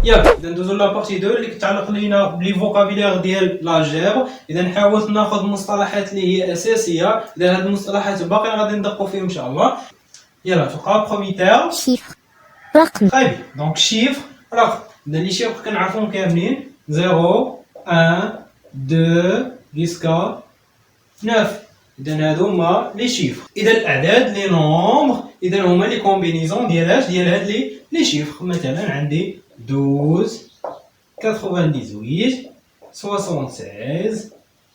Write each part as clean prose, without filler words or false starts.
ياك اذا ندوزو لابارتي 2 اللي كتعلق لينا بلي فوكابيلير ديال لاجيبر. اذا حاولت ناخذ المصطلحات اللي هي اساسيه، اذا هاد المصطلحات باقي غادي ندقوا فيهم ان شاء الله. يلا تلقى برومي تيرم chiffre, رقم. طيب دونك شيفر رقم. اذا لي شيفر كنعرفوهم كاملين 0 1 2 جيسكا 9. اذا هادو هما لي شيفر. اذا الاعداد لي نومبر اذا هما لي كومبينيزون ديال هاد لي شيفر. مثلا عندي 12 98 76.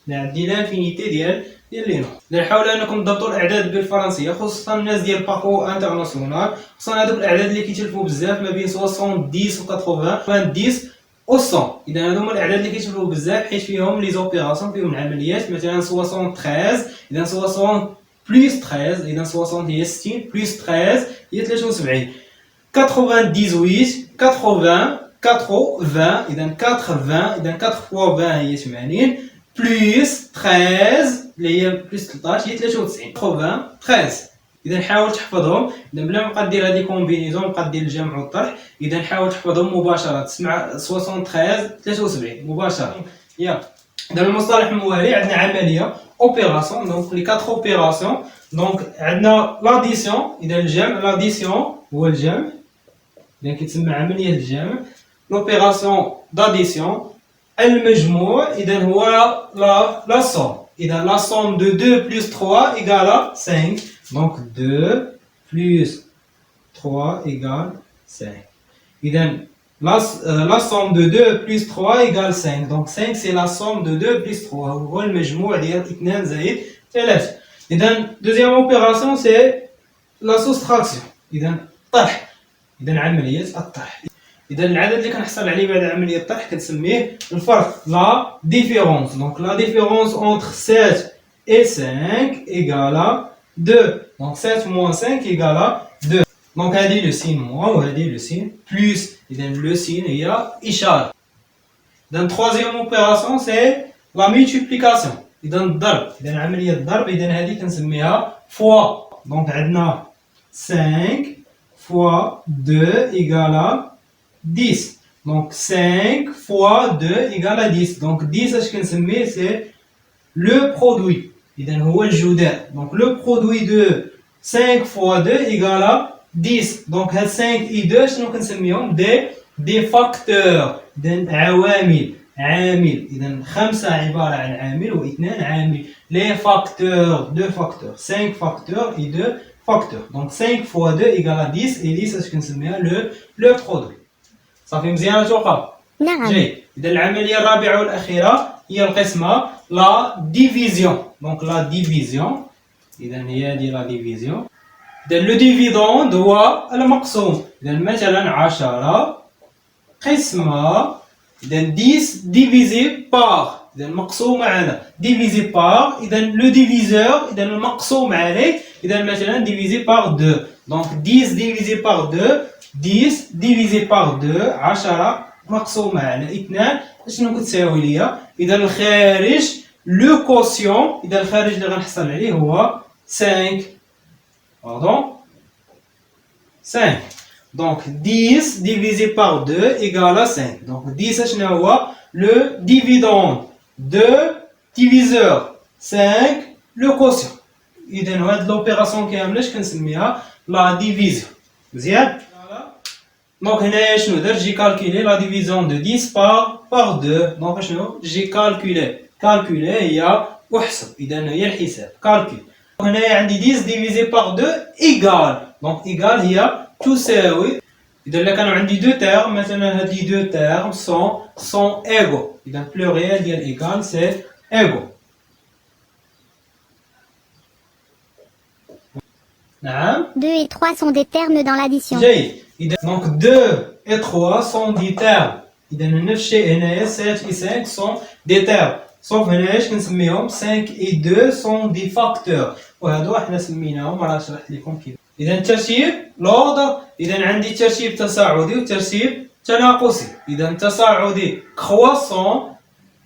عندي لانفينيتي ديال لي نومبر. نحاول انكم تضبطوا الاعداد بالفرنسيه، خصوصا الناس ديال باكو انترناسيونال، خصوصا هذوك الاعداد اللي كيتلفوا بزاف ما بين 70 و 80 90 و 100. اذا هادو هما الاعداد اللي كيتلفوا بزاف حيت فيهم لي زوبيراسيون، فيهم العمليات. مثلا 73 اذا 60 بلس 13 اذا 60 هي 60 بلس 13 هي 73. 98 80 80 اذا 80 اذا 4 فوا 20 هي 80 بلس 13 اللي هي بلس 13 هي 93. 80 13 اذا حاول تحفظهم. اذا بلا ما بقى دير هذه كومبينيزون بقى دير الجمع والطرح. اذا حاول تحفظهم مباشره، تسمع 73 73 مباشره. يلا اذا المصطلح الموالي عندنا عمليه اوبيراسيون. دونك لي 4 اوبيراسيون. دونك عندنا لاديسيون اذا الجمع، لاديسيون هو الجمع اذا كيتسمى عمليه الجمع. لوبيراسيون داديسيون المجموع اذا هو لا somme. اذا لا somme de 2 plus 3 égale 5. donc 2 plus 3 égale 5. اذا la somme de 2 plus 3 égale 5. donc 5 c'est la somme de 2 plus 3 هو المجموع ديال 2 زائد 3. اذا deuxième opération c'est la soustraction اذا طرح. اذا عمليه الطرح. اذا العدد اللي كنحصل عليه بعد عمليه الطرح كنسميه الفرق، لا ديفيرونس. دونك لا ديفيرونس entre 7 et 5 égale 2. donc 7 moins 5 égale 2. donc هذه لو سين موان وهذه لو سين بلس. اذا لو سين هي اشاره. اذا troisième opération c'est la multiplication اذا الضرب. اذا عمليه الضرب اذا هذه كنسميها فوا. دونك عندنا 5 fois 2 égale 10. Donc 5 fois 2 égale 10. Donc 10 اش كنسميه c'est le produit. اذا هو الجدار. Donc le produit de 5 fois 2 égale 10. Donc هاد 5 et 2 شنو كنسميهم des facteurs. اذا عوامل عامل. اذا 5 عباره عن عامل و2 عامل. les facteurs 2 facteurs 5 facteurs et 2 facteurs. Donc 5 fois 2 égale 10 et 10 اش كنسميها le produit. صافي مزيان توقع؟ نعم. جيد. اذا العمليه الرابعه والاخيره هي القسمه لا ديفيزيون. دونك لا ديفيزيون اذا هي هذه لا ديفيزيون. اذا لو ديفيدوند هو المقسوم. اذا مثلا 10 قسمه اذا 10 ديفيزي بار. اذا مقسومه على ديفيزي بار. اذا لو ديفيزور اذا المقسوم عليه اذا مثلا ديفيزي بار 2. دونك 10 ديفيزي بار 2 10 divisé par 2 10 مقسومة على 2 شنو كتساوي ليا؟ إذا الخارج لو كوسيون إذا الخارج اللي غنحصل عليه هو 5. باردون 5. دونك 10 divisé par 2 égale 5. دونك 10 شنو هو؟ لو ديفيدوند 2 diviseur 5 لو كوسيون. إذا هاد لوبيراسيون كاملة اش كنسميها؟ لا ديفيزيون. مزيان؟ Donc هنايا شنو درت؟ جي كالكولي لا ديفيزيون دو 10 par 2. دونك شنو؟ جي كالكولي هي احسب. اذا هي الحساب كالكول. هنايا عندي 10 ديفيزي par 2 ايغال. دونك ايغال هي تساوي. اذا الا كانوا عندي دو تيرم مثلا هاد لي دو تيرم سون ايغو. اذا بلوريال ديال ايغال سي ايغو. نعم. 2 et 3 sont des termes dans l'addition. جيد. Donc 2 et 3 sont des termes. إذا نفس الشيء هنايا 7 et 5 sont des termes. صوف هنايا اش كنسميهم 5 et 2 sont des facteurs. وهادو حنا سميناهم راه شرحت لكم كيف. إذا الترتيب لوردر. إذا عندي ترتيب تصاعدي وترتيب تناقصي. إذا تصاعدي croissant،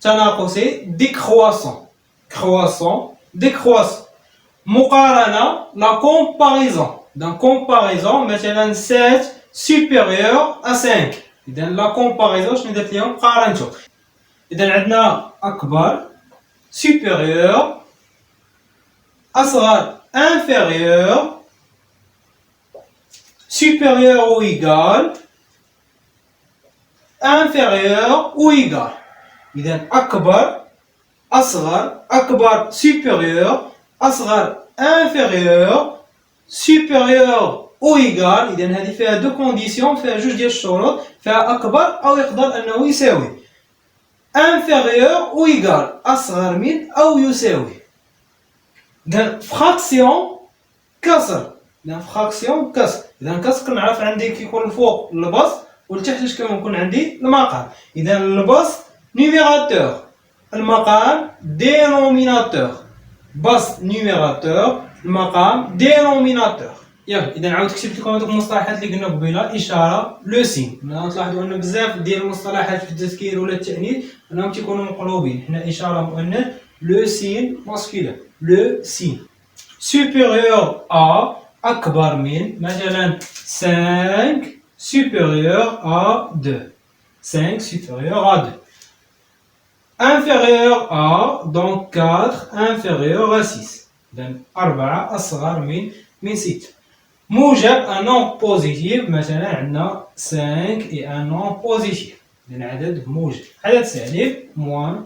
تناقصي décroissant. croissant décroissant. مقارنة la comparaison. dans comparaison مثلا 7 supérieur à 5. إذا la comparaison شنو درت ليهم قارنتو. إذا عندنا أكبر supérieur، أصغر inférieur، supérieur ou égal، inférieur ou égal. إذا أكبر أصغر، أكبر supérieur، أصغر inférieur، supérieur ou égal. إذا هذه فيها دو كونديسيون، فيها جوج ديال الشروط، فيها أكبر أو يقدر أنه يساوي، inférieur ou égal أصغر من أو يساوي. إذا فراكسيون كسر. إذا فراكسيون كسر. إذا كسر كنعرف عندي كيكون الفوق البسط والتحت اش كيكون عندي المقام. إذا البسط نيميراتور، المقام دينوميناتور. بسط نيميراتور، المقام دينوميناتور. ياك إذا عاود كتبت لكم هذوك المصطلحات اللي قلنا قبيله. إشارة لو سين. تلاحظوا أن بزاف ديال المصطلحات في التذكير ولا التأنيث أنهم تيكونوا مقلوبين. هنا إشارة مؤنث، لو سين ماسكولين، لو سين. supérieur à أكبر من، مثلا 5 supérieur à 2. 5 supérieur à 2. inférieur à donc 4 inférieur à 6. إذا 4 أصغر من 6. موجب un nombre positif، مثلا عندنا 5 et un nombre positif. إذا عدد موجب. عدد سالب moins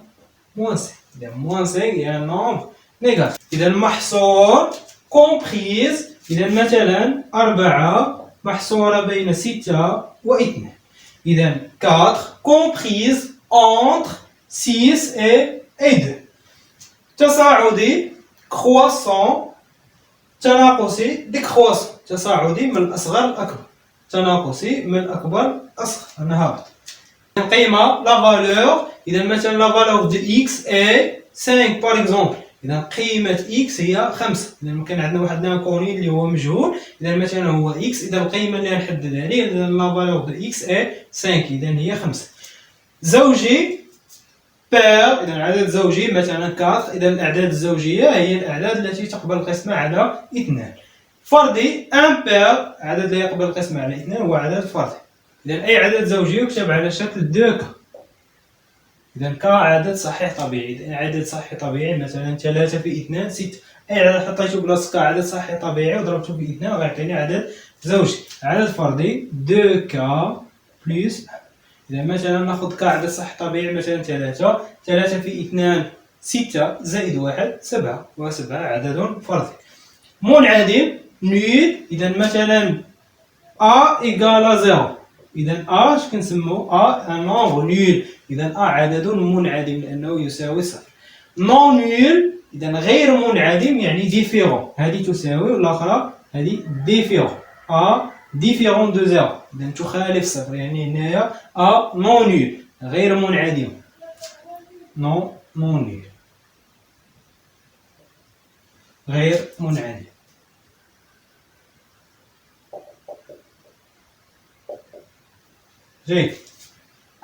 5. إذا moins 5 et un nombre négatif. إذا المحصور comprise. إذا مثلا 4 محصورة بين 6 و 2. إذا 4 comprise entre 6 et 2. تصاعدي croissant، تناقصي décroissant. تصاعدي من الأصغر للأكبر، تناقصي من الأكبر أصغر. أنا هابط. القيمة la valeur. إذا مثلا la valeur de x est 5 par exemple. إذا قيمة x هي 5. إذا كان عندنا واحد لانكوني اللي هو مجهول. إذا مثلا هو x. إذا القيمة اللي غنحددها عليه إذا la valeur de x est 5. إذا هي 5. زوجي بير. إذا عدد زوجي مثلا 4. إذا الأعداد الزوجية هي الأعداد التي تقبل القسمة على 2. فردي امبير. عدد لا يقبل القسمة على 2 هو عدد فردي. إذا أي عدد زوجي يكتب على شكل 2 ك. إذا ك عدد صحيح طبيعي. إذا عدد صحيح طبيعي مثلا 3 في 2 6. أي عدد حطيته بلاصة ك عدد صحيح طبيعي وضربته في 2 غيعطيني عدد زوجي. عدد فردي 2 ك بلس. إذا مثلا ناخذ ك عدد صحيح طبيعي مثلا 3. 3 في 2 6 زائد 1 7. و7 عدد فردي. منعدم نول. إذا مثلا a égale à 0. إذا a اش كنسمو a un nombre nul. إذا a عدد منعدم لأنه يساوي 0. non nul. إذا غير منعدم يعني différent. هذه تساوي والأخرى هذه différent. a différent de 0. إذا تخالف 0 يعني هنايا a non nul غير منعدم. non nul غير منعدم. جيد.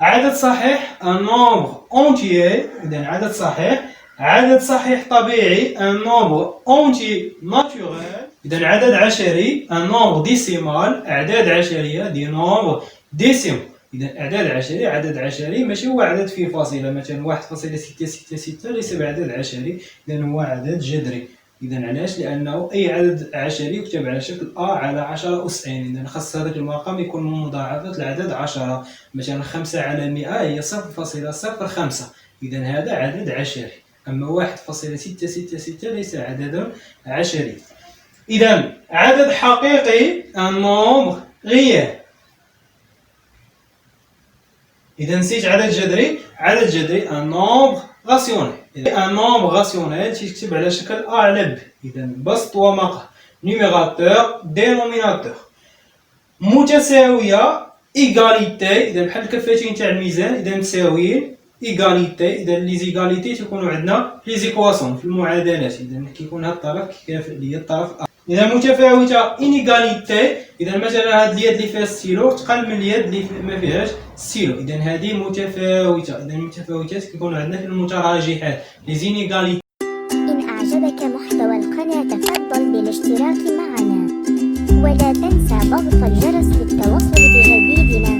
عدد صحيح un nombre entier. إذا عدد صحيح. عدد صحيح طبيعي un nombre entier naturel. إذا عدد عشري un nombre décimal. أعداد عشرية دي nombre décimal. إذا أعداد عشري عدد عشري ماشي هو عدد فيه فاصلة. مثلا 1.666 ليس بعدد عشري، إذا هو عدد جذري. إذا علاش؟ لأنه أي عدد عشري يكتب على شكل a على 10 أس n. إذا خاص هذاك المقام يكون من مضاعفات العدد 10. مثلا 5 على 100 هي 0.05. إذا هذا عدد عشري. أما 1.666 ليس عددا عشري. إذا عدد حقيقي un nombre réel. إذا نسيت عدد جذري. عدد جذري un nombre rationnel. إذا un nombre rationnel تكتب على شكل a على b. إذا بسط ومقام. numérateur dénominateur. متساوية ايغاليتي، اذا بحال الكفتين تاع الميزان، اذا متساويين. ايغاليتي، اذا لي زيغاليتي تيكونوا عندنا لي زيكواسيون في المعادلات، اذا كيكون هذا الطرف كيكافئ ليا الطرف اذا متفاوته انيغاليتي، اذا مثلا هاد اليد اللي فيها ستيلو تقل من اليد اللي ما فيهاش ستيلو، اذا هذه متفاوته. اذا المتفاوتات كيكونوا عندنا في المتراجحات لي زينيغاليتي. إن أعجبك محتوى القناة تفضل بالاشتراك معنا، ولا تنسى ضغط الجرس للتوصل بجديدنا.